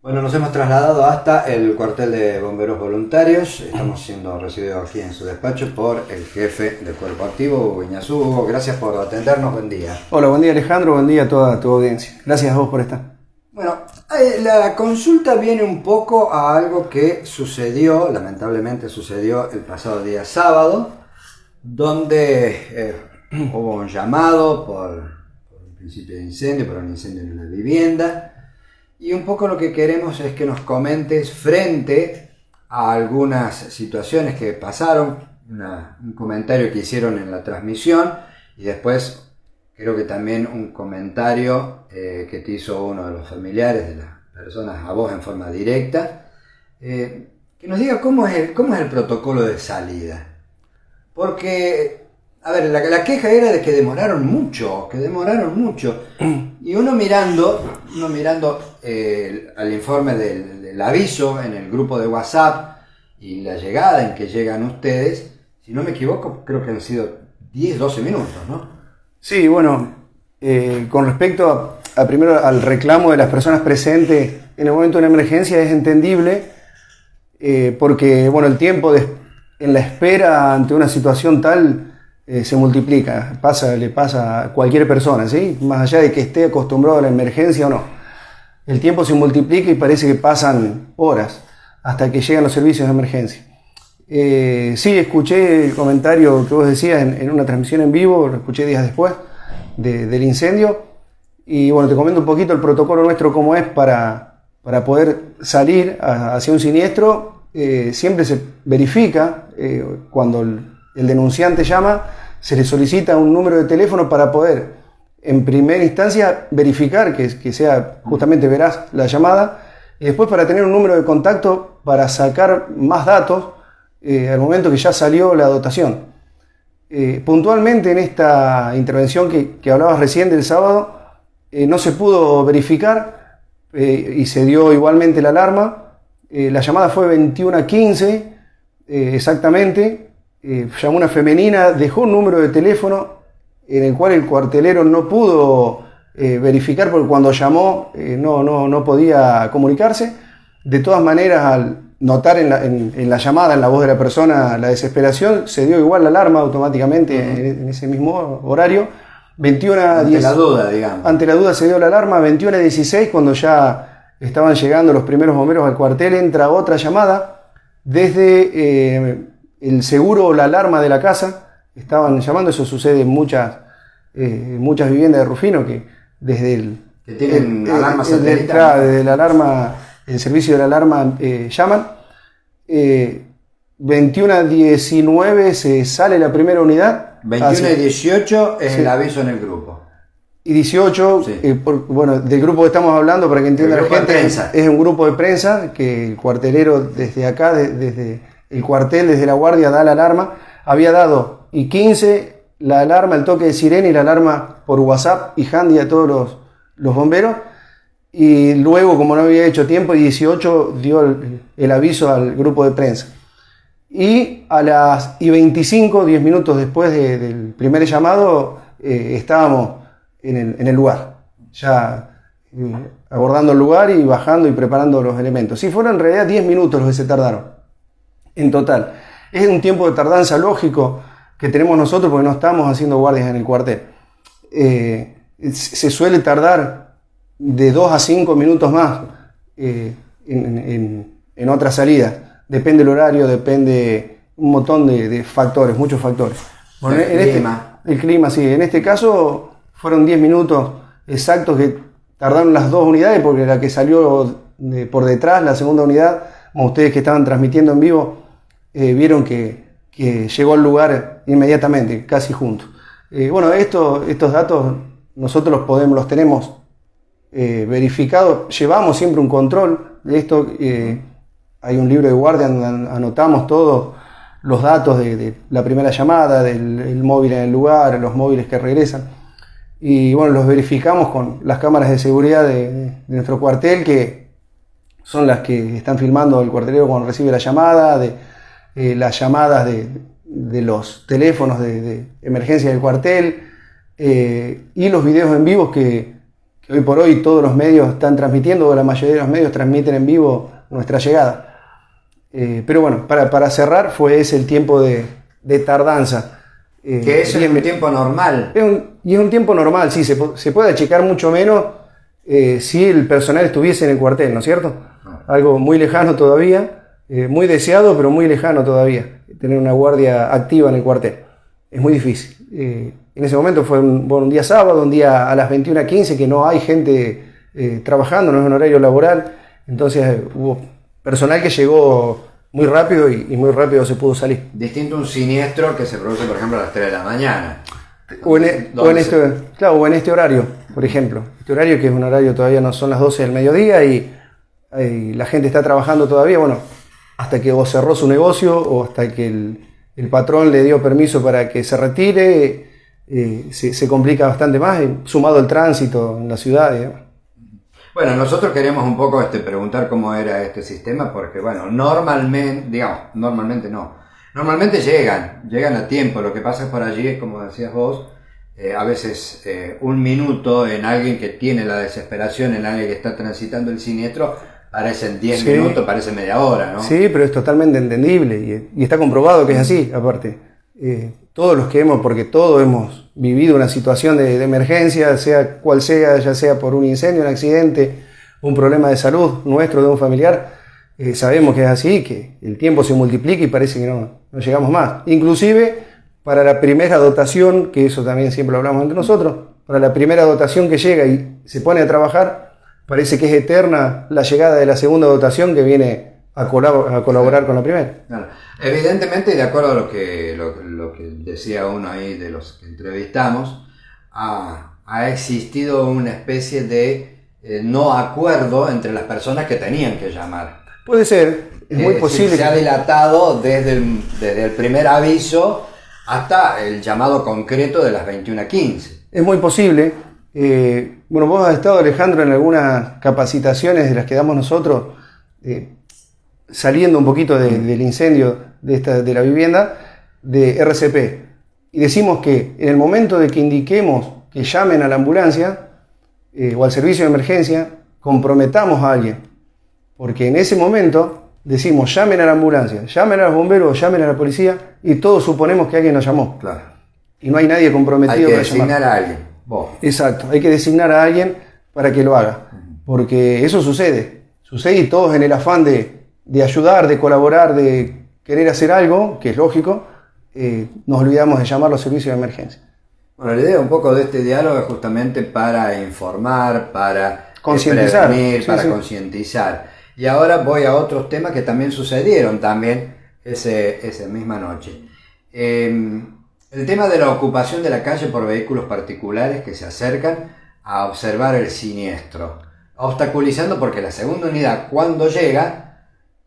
Bueno, nos hemos trasladado hasta el cuartel de bomberos voluntarios. Estamos siendo recibidos aquí en su despacho por el jefe del cuerpo activo, Hugo Iñazú. Hugo, gracias por atendernos. Buen día. Hola, buen día Alejandro, buen día a toda tu audiencia. Gracias a vos por estar. Bueno, la consulta viene un poco a algo que sucedió, lamentablemente sucedió el pasado día sábado, donde hubo un llamado por un principio de incendio, por un incendio en una vivienda. Y un poco lo que queremos es que nos comentes frente a algunas situaciones que pasaron, un comentario que hicieron en la transmisión y después creo que también un comentario que te hizo uno de los familiares de las personas a vos en forma directa, que nos diga cómo es el protocolo de salida. Porque, a ver, la queja era de que demoraron mucho. Y uno mirando al informe del aviso en el grupo de WhatsApp y la llegada en que llegan ustedes, si no me equivoco, creo que han sido 10-12 minutos, ¿no? Sí, bueno, con respecto primero al reclamo de las personas presentes en el momento de una emergencia es entendible porque, bueno, el tiempo en la espera ante una situación tal se multiplica, le pasa a cualquier persona, ¿sí? Más allá de que esté acostumbrado a la emergencia o no. El tiempo se multiplica y parece que pasan horas hasta que llegan los servicios de emergencia. Sí, escuché el comentario que vos decías en una transmisión en vivo, lo escuché días después del incendio. Y bueno, te comento un poquito el protocolo nuestro, cómo es para poder salir hacia un siniestro. Siempre se verifica, cuando el denunciante llama, se le solicita un número de teléfono para poder, en primera instancia, verificar que sea justamente veraz la llamada, y después para tener un número de contacto para sacar más datos al momento que ya salió la dotación. Puntualmente en esta intervención que hablabas recién del sábado, no se pudo verificar y se dio igualmente la alarma. La llamada fue 21:15 exactamente. Llamó una femenina, dejó un número de teléfono en el cual el cuartelero no pudo verificar porque cuando llamó no podía comunicarse. De todas maneras, al notar en la llamada, en la voz de la persona, la desesperación, se dio igual la alarma automáticamente en ese mismo horario. 21:10. Ante la duda, digamos. Ante la duda se dio la alarma. 21:16, cuando ya estaban llegando los primeros bomberos al cuartel, entra otra llamada desde el seguro o la alarma de la casa. Estaban llamando, eso sucede en muchas viviendas de Rufino, que desde que tienen alarma satelital. Desde la alarma, el servicio de la alarma llaman. 21:19 se sale la primera unidad. 21:18 es el aviso en el grupo. Y 18, Sí. Bueno, del grupo que estamos hablando, para que entienda la gente, es un grupo de prensa que el cuartelero desde acá, desde el cuartel, desde la guardia, da la alarma. Había dado, y 15, la alarma, el toque de sirena y la alarma por WhatsApp y handy a todos los bomberos. Y luego, como no había hecho tiempo, y 18 dio el aviso al grupo de prensa. Y a las 25, 10 minutos después del primer llamado, estábamos en el lugar, ya abordando el lugar y bajando y preparando los elementos. Sí, fueron en realidad 10 minutos los que se tardaron, en total. Es un tiempo de tardanza lógico que tenemos nosotros porque no estamos haciendo guardias en el cuartel. Se suele tardar de 2 a 5 minutos más en otras salidas. Depende del horario, depende un montón de factores, muchos factores. Bueno, el clima, sí. En este caso fueron 10 minutos exactos que tardaron las dos unidades, porque la que salió por detrás, la segunda unidad, como ustedes que estaban transmitiendo en vivo, vieron que llegó al lugar inmediatamente, casi juntos. Bueno, estos datos nosotros los tenemos verificados. Llevamos siempre un control de esto. Hay un libro de guardia donde anotamos todos los datos de la primera llamada, del móvil en el lugar, los móviles que regresan. Y bueno, los verificamos con las cámaras de seguridad de nuestro cuartel, que son las que están filmando el cuartelero cuando recibe la llamada, las llamadas de los teléfonos de emergencia del cuartel, y los videos en vivo que que hoy por hoy todos los medios están transmitiendo, o la mayoría de los medios transmiten en vivo nuestra llegada. Pero bueno, para cerrar, fue ese el tiempo de tardanza. Que eso es un tiempo normal. Y es un tiempo normal, sí, se puede achicar mucho menos si el personal estuviese en el cuartel, ¿no es cierto? Algo muy lejano todavía, muy deseado, pero muy lejano todavía, tener una guardia activa en el cuartel. Es muy difícil. En ese momento fue un día sábado, un día a las 21:15, que no hay gente trabajando, no es un horario laboral, entonces hubo personal que llegó muy rápido y muy rápido se pudo salir. Distinto a un siniestro que se produce, por ejemplo, a las 3 de la mañana. O en este horario, por ejemplo. Este horario que es un horario, todavía no son las 12 del mediodía y la gente está trabajando todavía, bueno, hasta que o cerró su negocio o hasta que el patrón le dio permiso para que se retire, se complica bastante más, sumado el tránsito en la ciudad, digamos. Bueno, nosotros queremos un poco preguntar cómo era este sistema, porque bueno, normalmente llegan a tiempo. Lo que pasa por allí es, como decías vos, a veces un minuto en alguien que tiene la desesperación, en alguien que está transitando el siniestro, parecen 10 minutos, parece media hora, ¿no? Sí, pero es totalmente entendible y está comprobado que es así, aparte. Todos los que porque todos hemos vivido una situación de emergencia, sea cual sea, ya sea por un incendio, un accidente, un problema de salud nuestro, de un familiar, sabemos que es así, que el tiempo se multiplica y parece que no llegamos más. Inclusive para la primera dotación, que eso también siempre lo hablamos entre nosotros, para la primera dotación que llega y se pone a trabajar, parece que es eterna la llegada de la segunda dotación que viene a colaborar con la primera. Claro. Evidentemente, de acuerdo a lo que decía uno ahí de los que entrevistamos, ha existido una especie de no acuerdo entre las personas que tenían que llamar. Puede ser, es muy posible. Se ha dilatado desde el primer aviso hasta el llamado concreto de las 21:15. Es muy posible. Bueno, vos has estado, Alejandro, en algunas capacitaciones de las que damos nosotros, saliendo un poquito del incendio de la vivienda de RCP, y decimos que en el momento de que indiquemos que llamen a la ambulancia o al servicio de emergencia, comprometamos a alguien, porque en ese momento decimos llamen a la ambulancia, llamen a los bomberos, llamen a la policía, y todos suponemos que alguien nos llamó. Claro. Y no hay nadie comprometido. Hay que designar a alguien. Vos. Exacto, hay que designar a alguien para que lo haga, porque eso sucede y todos en el afán de ayudar, de colaborar, de querer hacer algo, que es lógico, nos olvidamos de llamar a los servicios de emergencia. Bueno, la idea un poco de este diálogo es justamente para informar, para concientizar, prevenir, para concientizar. Y ahora voy a otros temas que también sucedieron esa misma noche. El tema de la ocupación de la calle por vehículos particulares que se acercan a observar el siniestro, obstaculizando porque la segunda unidad, cuando llega,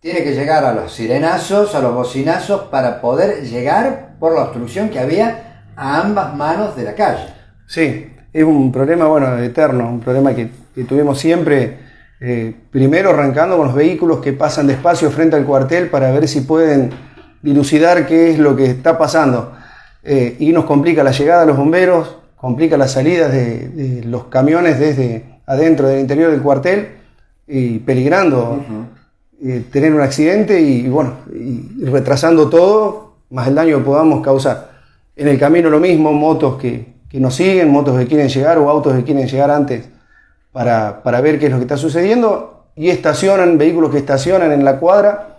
tiene que llegar a los sirenazos, a los bocinazos, para poder llegar por la obstrucción que había a ambas manos de la calle. Sí, es un problema, eterno, un problema que tuvimos siempre, primero arrancando con los vehículos que pasan despacio frente al cuartel para ver si pueden dilucidar qué es lo que está pasando. Y nos complica la llegada de los bomberos, complica las salidas de los camiones desde adentro del interior del cuartel, y peligrando tener un accidente y retrasando todo, más el daño que podamos causar. En el camino lo mismo, motos que nos siguen, motos que quieren llegar o autos que quieren llegar antes para ver qué es lo que está sucediendo, y vehículos que estacionan en la cuadra,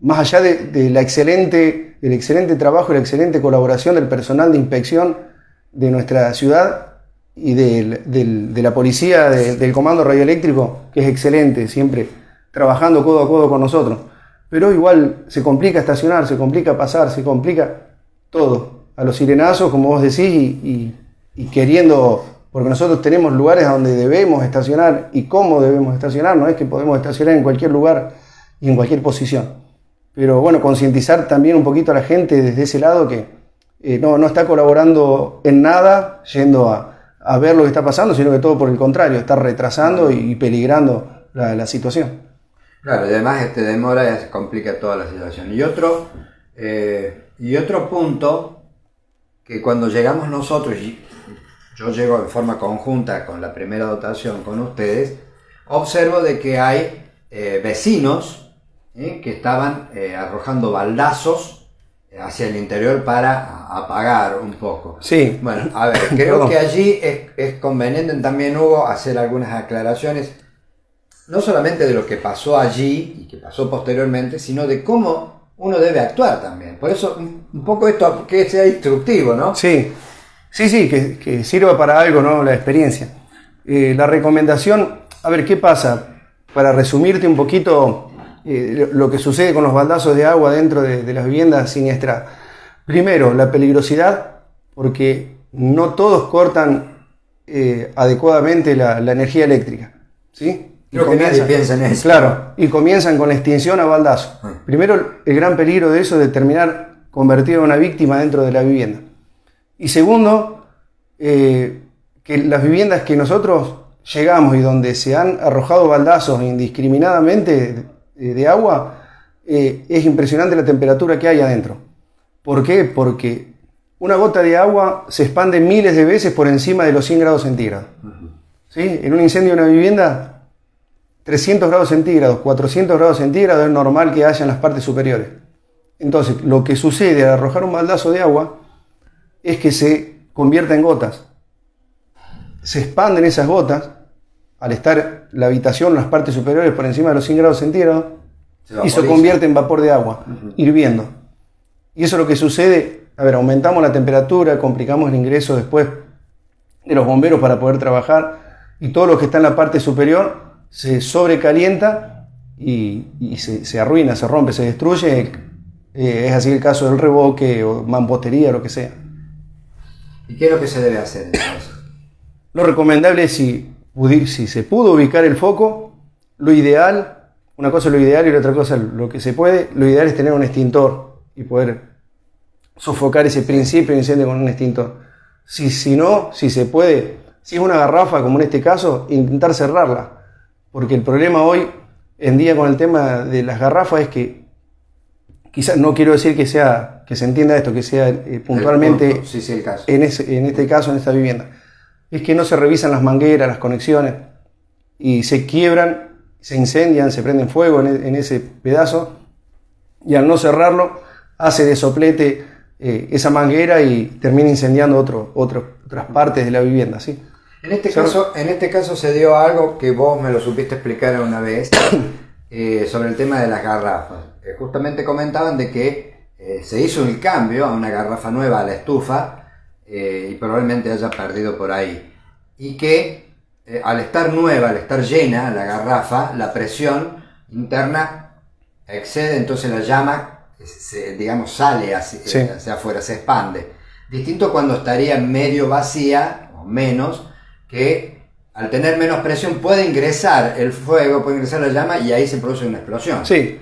más allá del excelente trabajo y la excelente colaboración del personal de inspección de nuestra ciudad y de la policía, del comando radioeléctrico, que es excelente, siempre trabajando codo a codo con nosotros. Pero igual se complica estacionar, se complica pasar, se complica todo. A los sirenazos, como vos decís, y queriendo, porque nosotros tenemos lugares a donde debemos estacionar y cómo debemos estacionar, no es que podemos estacionar en cualquier lugar y en cualquier posición. Pero concientizar también un poquito a la gente desde ese lado que no está colaborando en nada, yendo a ver lo que está pasando, sino que todo por el contrario, está retrasando y peligrando la situación. Claro, y además demora y complica toda la situación. Y otro punto, que cuando llegamos nosotros, yo llego en forma conjunta con la primera dotación con ustedes, observo de que hay vecinos que estaban arrojando baldazos hacia el interior para apagar un poco. Sí. Bueno, a ver, creo que allí es conveniente también, Hugo, hacer algunas aclaraciones, no solamente de lo que pasó allí y que pasó posteriormente, sino de cómo uno debe actuar también. Por eso, un poco esto que sea instructivo, ¿no? Sí, que sirva para algo, ¿no? La experiencia. La recomendación, a ver, ¿qué pasa? Para resumirte un poquito lo que sucede con los baldazos de agua dentro de las viviendas siniestradas. Primero, la peligrosidad, porque no todos cortan adecuadamente la energía eléctrica, ¿sí? Creo que nadie piensa en eso. Claro, y comienzan con la extinción a baldazo. Primero, el gran peligro de eso es de terminar convertido en una víctima dentro de la vivienda. Y segundo, que las viviendas que nosotros llegamos y donde se han arrojado baldazos indiscriminadamente de agua, es impresionante la temperatura que hay adentro. ¿Por qué? Porque una gota de agua se expande miles de veces por encima de los 100 grados centígrados. ¿Sí? En un incendio de una vivienda, 300 grados centígrados, 400 grados centígrados es normal que haya en las partes superiores. Entonces, lo que sucede al arrojar un baldazo de agua es que se convierte en gotas. Se expanden esas gotas al estar la habitación, las partes superiores por encima de los 100 grados centígrados y se convierte en vapor de agua, hirviendo. Y eso es lo que sucede, a ver, aumentamos la temperatura, complicamos el ingreso después de los bomberos para poder trabajar y todo lo que está en la parte superior se sobrecalienta y se arruina, se rompe, se destruye. Es así el caso del revoque o mampostería, lo que sea. ¿Y qué es lo que se debe hacer entonces? Lo recomendable es si se pudo ubicar el foco, lo ideal, una cosa es lo ideal y la otra cosa es lo que se puede, lo ideal es tener un extintor y poder sofocar ese principio de incendio con un extintor. Si no, si se puede, si es una garrafa como en este caso, intentar cerrarla. Porque el problema hoy en día con el tema de las garrafas es que, quizás no quiero decir que se entienda esto, que sea puntualmente el caso. En este caso, en esta vivienda, es que no se revisan las mangueras, las conexiones, y se quiebran, se incendian, se prenden fuego en ese pedazo, y al no cerrarlo, hace de soplete esa manguera y termina incendiando otras partes de la vivienda, ¿sí? En este caso se dio algo que vos me lo supiste explicar una vez sobre el tema de las garrafas. Justamente comentaban de que se hizo el cambio a una garrafa nueva a la estufa y probablemente haya perdido por ahí. Y que al estar nueva, al estar llena la garrafa, la presión interna excede, entonces la llama sale hacia afuera, se expande. Distinto cuando estaría medio vacía o menos, que al tener menos presión puede ingresar el fuego, puede ingresar la llama y ahí se produce una explosión. Sí.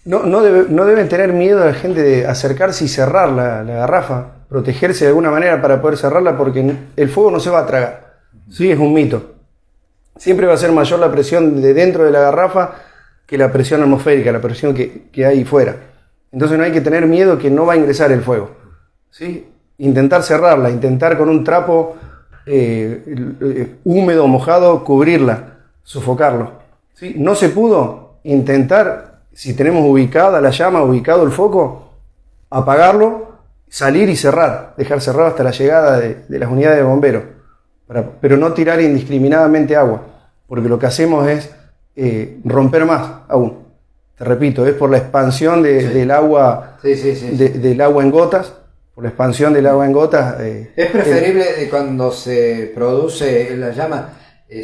No deben tener miedo a la gente de acercarse y cerrar la garrafa, protegerse de alguna manera para poder cerrarla porque el fuego no se va a tragar. Sí, es un mito. Siempre va a ser mayor la presión de dentro de la garrafa que la presión atmosférica, la presión que hay fuera. Entonces no hay que tener miedo que no va a ingresar el fuego. ¿Sí? Intentar cerrarla, intentar con un trapo húmedo o mojado cubrirla, sofocarlo. ¿Sí? No se pudo, intentar, si tenemos ubicada la llama, ubicado el foco, apagarlo, salir y cerrar, dejar cerrado hasta la llegada de las unidades de bomberos, pero no tirar indiscriminadamente agua, porque lo que hacemos es romper más aún. Te repito, es por la expansión del agua, del agua en gotas. Por la expansión del agua en gotas. Es preferible cuando se produce la llama,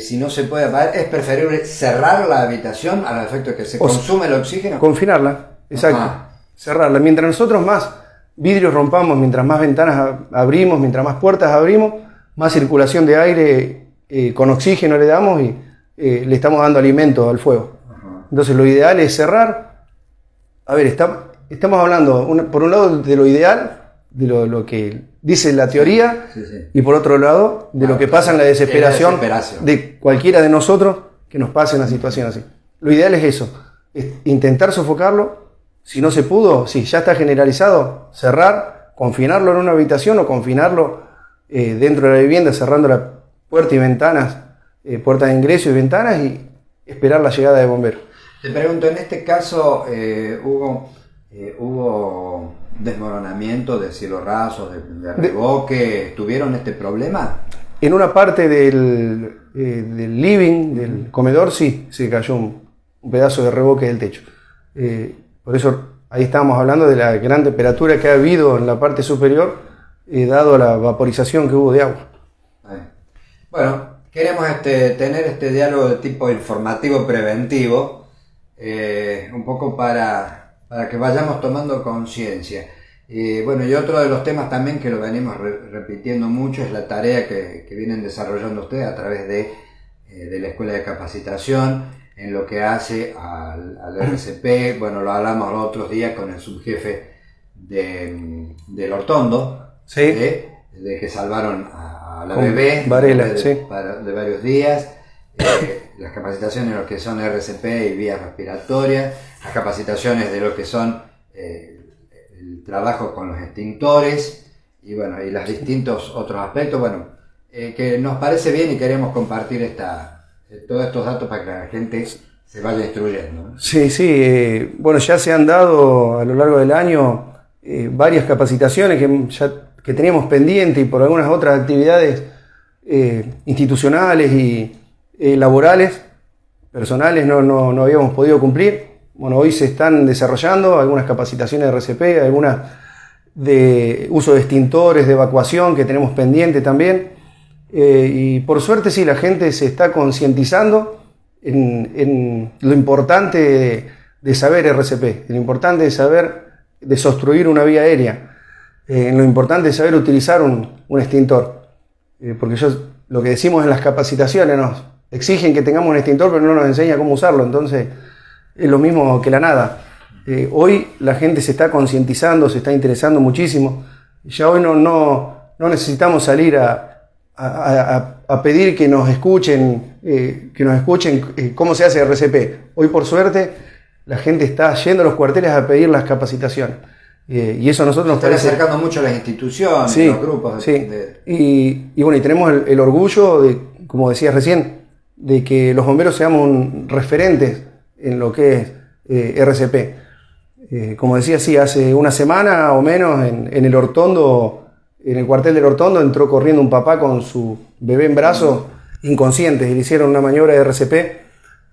si no se puede apagar, es preferible cerrar la habitación al efecto de que se consume el oxígeno. Confinarla, exacto. Cerrarla. Mientras nosotros más vidrios rompamos, mientras más ventanas abrimos, mientras más puertas abrimos, más circulación de aire con oxígeno le damos y le estamos dando alimento al fuego. Entonces lo ideal es cerrar. A ver, estamos hablando por un lado de lo ideal, de lo que dice la teoría, y por otro lado de lo que pasa en la desesperación de cualquiera de nosotros que nos pase una situación así. Lo ideal es eso, es intentar sofocarlo. Si no se pudo, si ya está generalizado, cerrar, confinarlo en una habitación o confinarlo dentro de la vivienda, cerrando la puerta y ventanas, puertas de ingreso y ventanas, y esperar la llegada de bomberos. Te pregunto, en este caso hubo desmoronamiento de cielo raso, de revoque, ¿tuvieron este problema? En una parte del living, del comedor, sí, se cayó un pedazo de revoque del techo. Por eso ahí estábamos hablando de la gran temperatura que ha habido en la parte superior, dado la vaporización que hubo de agua. Bueno, queremos tener este diálogo de tipo informativo preventivo, un poco para que vayamos tomando conciencia. Bueno, y otro de los temas también que lo venimos repitiendo mucho es la tarea que vienen desarrollando ustedes a través de la Escuela de Capacitación en lo que hace al RCP. Bueno, lo hablamos los otros días con el subjefe del Hortondo, sí, de que salvaron a la bebé Varela, sí, de varios días. Las capacitaciones de lo que son RCP y vías respiratorias, las capacitaciones de lo que son el trabajo con los extintores y bueno, y los distintos otros aspectos, bueno, que nos parece bien y queremos compartir todos estos datos para que la gente se vaya instruyendo, ¿no? Sí, sí, bueno, ya se han dado a lo largo del año varias capacitaciones que teníamos pendiente, y por algunas otras actividades institucionales y laborales, personales, no habíamos podido cumplir. Bueno, hoy se están desarrollando algunas capacitaciones de RCP, algunas de uso de extintores, de evacuación que tenemos pendiente también. Y por suerte sí, la gente se está concientizando en lo importante de saber RCP, lo importante de saber desobstruir una vía aérea, en lo importante de saber utilizar un extintor. Porque lo que decimos en las capacitaciones, nos exigen que tengamos un extintor, pero no nos enseña cómo usarlo, entonces es lo mismo que la nada. Hoy la gente se está concientizando, se está interesando muchísimo. Ya hoy no necesitamos salir a pedir que nos escuchen cómo se hace RCP. Hoy, por suerte, la gente está yendo a los cuarteles a pedir las capacitaciones. Y eso a nosotros nos parece... Está acercando mucho a las instituciones, sí, los grupos. Sí. Y bueno, y tenemos el orgullo de, como decías recién, de que los bomberos seamos referentes en lo que es RCP. Como decía, sí, hace una semana o menos en el Hortondo, en el cuartel del Hortondo, entró corriendo un papá con su bebé en brazos, inconscientes, y le hicieron una maniobra de RCP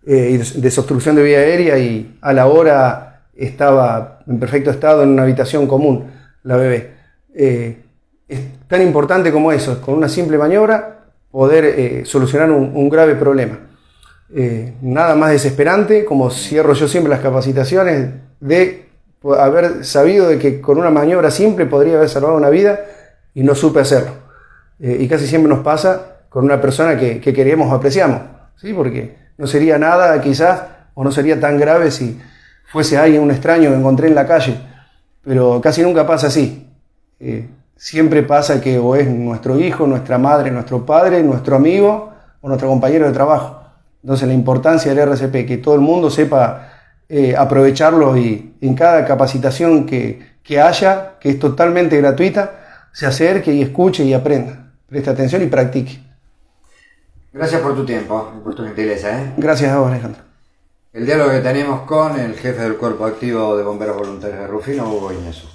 y de desobstrucción de vía aérea, y a la hora estaba en perfecto estado en una habitación común la bebé. Es tan importante como eso, con una simple maniobra poder solucionar un grave problema. Nada más desesperante, como cierro yo siempre las capacitaciones, de haber sabido de que con una maniobra simple podría haber salvado una vida y no supe hacerlo. Y casi siempre nos pasa con una persona que queremos o apreciamos, ¿sí? Porque no sería nada quizás, o no sería tan grave si fuese alguien, un extraño que encontré en la calle, pero casi nunca pasa así. Siempre pasa que o es nuestro hijo, nuestra madre, nuestro padre, nuestro amigo o nuestro compañero de trabajo. Entonces la importancia del RCP, que todo el mundo sepa aprovecharlo, y en cada capacitación que haya, que es totalmente gratuita, se acerque y escuche y aprenda, preste atención y practique. Gracias por tu tiempo y por tu gentileza. Gracias a vos, Alejandro. El diálogo que tenemos con el jefe del Cuerpo Activo de Bomberos Voluntarios de Rufino, Hugo Iñazú.